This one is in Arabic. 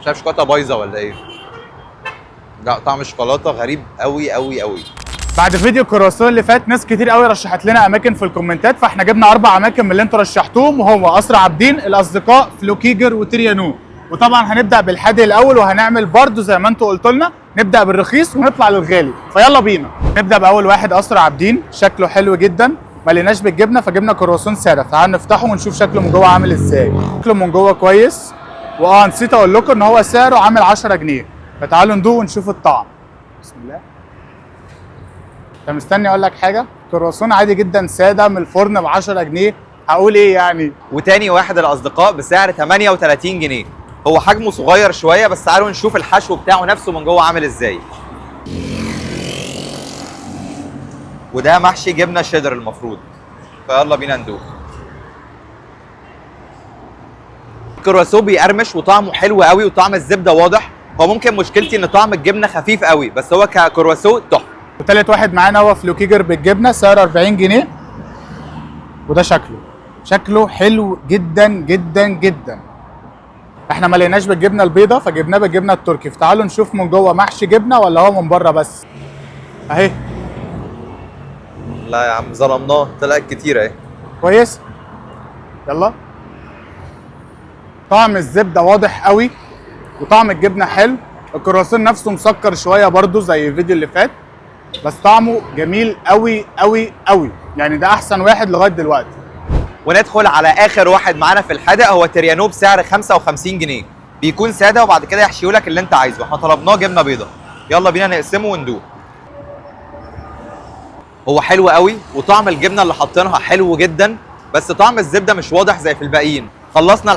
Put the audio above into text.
شايف شوكولاته بايظه ولا ايه؟ لا طعم الشوكولاته غريب قوي قوي قوي. بعد فيديو الكرواسون اللي فات ناس كتير قوي رشحت لنا اماكن في الكومنتات، فاحنا جبنا 4 اماكن من اللي انتوا رشحتوهم، وهو قصر عابدين، الاصدقاء، فلوكيجر، وتريانو. وطبعا هنبدا بالحادق الاول، وهنعمل برضو زي ما انتوا قلتوا لنا، نبدا بالرخيص ونطلع للغالي. فيلا بينا نبدا باول واحد، قصر عابدين. شكله حلو جدا، ما لقيناش بالجبنه فجبنا كرواسون ساده. تعالوا نفتحه ونشوف شكله من جوه عامل ازاي. شكله من جوه كويس، نسيت اقول لكم ان هو سعره عامل 10 جنيه. فتعالوا ندوق ونشوف الطعم. بسم الله. انت مستني اقول لك حاجه؟ كرواسون عادي جدا ساده من الفرن ب 10 جنيه، هقول ايه يعني؟ وتاني واحد الاصدقاء بسعر 38 جنيه. هو حجمه صغير شويه، بس تعالوا نشوف الحشو بتاعه نفسه من جوه عامل ازاي. وده محشي جبنه شيدر المفروض. فيلا بينا ندوق. الكرواسون بيقرمش وطعمه حلو قوي، وطعم الزبده واضح. هو ممكن مشكلتي ان طعم الجبنه خفيف قوي، بس هو ككرواسون تحفه. وتالت واحد معانا هو فلوكيجر بالجبنه، سعره 40 جنيه. وده شكله حلو جدا جدا جدا. احنا ما لقيناش بالجبنه البيضاء فجبناه بالجبنه التركي. فتعالوا نشوف من جوه محشي جبنه ولا هو من بره بس. اهي. لا يا عم ظلمناه، طلعت كتير اهي. كويس. يلا. طعم الزبده واضح قوي، وطعم الجبنه حلو. الكرواسون نفسه مسكر شويه برضو زي الفيديو اللي فات، بس طعمه جميل قوي قوي قوي. يعني ده احسن واحد لغايه دلوقتي. وندخل على اخر واحد معانا في الحدق، هو تريانو بسعر 55 جنيه. بيكون ساده وبعد كده يحشيهولك اللي انت عايزه. احنا طلبناه جبنه بيضه. يلا بينا نقسمه وندوق. هو حلو قوي، وطعم الجبنه اللي حاطينها حلو جدا، بس طعم الزبده مش واضح زي في الباقيين. خلصنا